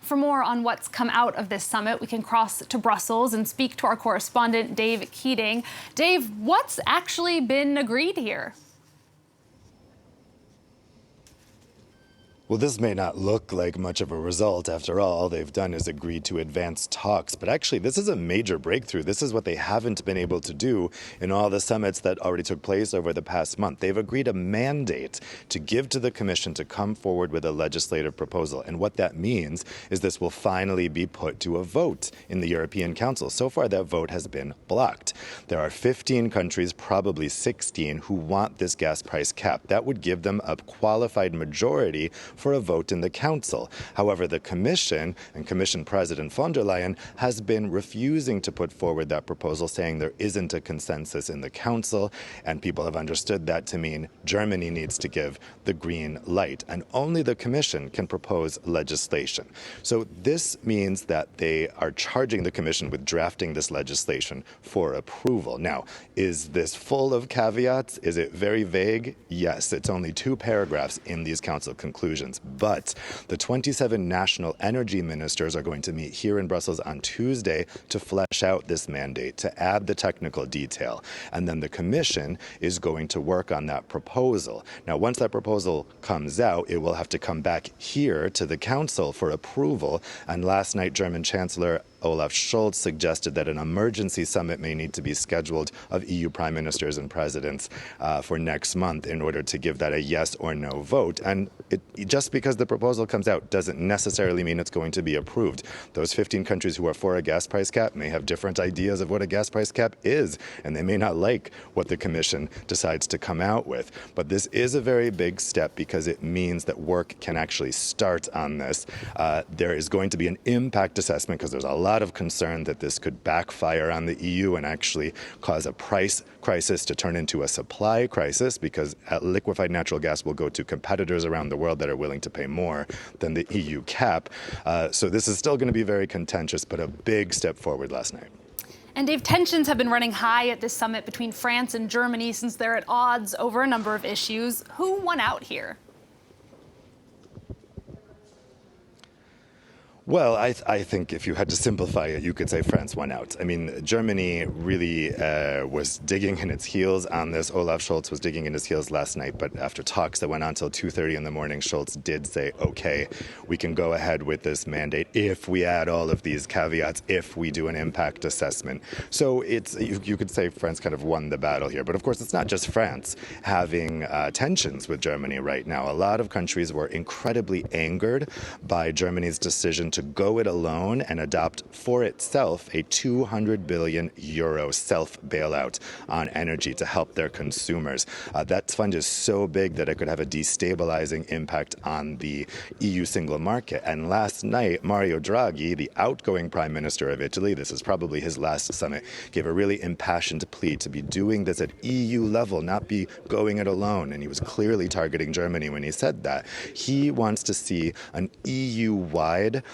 For more on what's come out of this summit, we can cross to Brussels and speak to our correspondent, Dave Keating. Dave, what's actually been agreed here? Well, this may not look like much of a result. After all they've done is agreed to advance talks. But actually, this is a major breakthrough. This is what they haven't been able to do in all the summits that already took place over the past month. They've agreed a mandate to give to the Commission to come forward with a legislative proposal. And what that means is this will finally be put to a vote in the European Council. So far, that vote has been blocked. There are 15 countries, probably 16, who want this gas price cap. That would give them a qualified majority for a vote in the Council. However, the Commission and Commission President von der Leyen has been refusing to put forward that proposal, saying there isn't a consensus in the Council, and people have understood that to mean Germany needs to give the green light, and only the Commission can propose legislation. So this means that they are charging the Commission with drafting this legislation for approval. Now, is this full of caveats? Is it very vague? Yes, it's only 2 paragraphs in these Council conclusions. But the 27 national energy ministers are going to meet here in Brussels on Tuesday to flesh out this mandate, to add the technical detail. And then the Commission is going to work on that proposal. Now, once that proposal comes out, it will have to come back here to the Council for approval. And last night, German Chancellor Olaf Scholz suggested that an emergency summit may need to be scheduled of EU prime ministers and presidents for next month in order to give that a yes or no vote. And just because the proposal comes out doesn't necessarily mean it's going to be approved. Those 15 countries who are for a gas price cap may have different ideas of what a gas price cap is, and they may not like what the Commission decides to come out with. But this is a very big step because it means that work can actually start on this. There is going to be an impact assessment because there's a lot of concern that this could backfire on the EU and actually cause a price crisis to turn into a supply crisis, because liquefied natural gas will go to competitors around the world that are willing to pay more than the EU cap. So this is still going to be very contentious, but a big step forward last night. And Dave, tensions have been running high at this summit between France and Germany since they're at odds over a number of issues. Who won out here? Well, I think if you had to simplify it, you could say France won out. I mean, Germany really was digging in its heels on this. Olaf Scholz was digging in his heels last night, but after talks that went on until 2:30 in the morning, Scholz did say, okay, we can go ahead with this mandate if we add all of these caveats, if we do an impact assessment. So you could say France kind of won the battle here. But of course, it's not just France having tensions with Germany right now. A lot of countries were incredibly angered by Germany's decision to go it alone and adopt for itself a 200 billion euro self-bailout on energy to help their consumers. That fund is so big that it could have a destabilizing impact on the EU single market. And last night, Mario Draghi, the outgoing Prime Minister of Italy, this is probably his last summit, gave a really impassioned plea to be doing this at EU level, not be going it alone. And he was clearly targeting Germany when he said that. He wants to see an EU-wide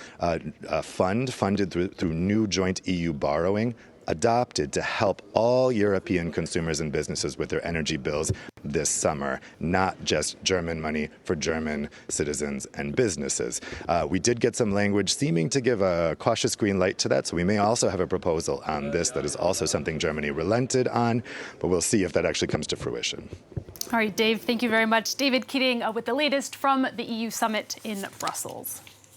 fund funded through new joint EU borrowing adopted to help all European consumers and businesses with their energy bills this summer, not just German money for German citizens and businesses. We did get some language seeming to give a cautious green light to that, so we may also have a proposal on this that is also something Germany relented on, but we'll see if that actually comes to fruition. All right, Dave, thank you very much. David Keating with the latest from the EU summit in Brussels.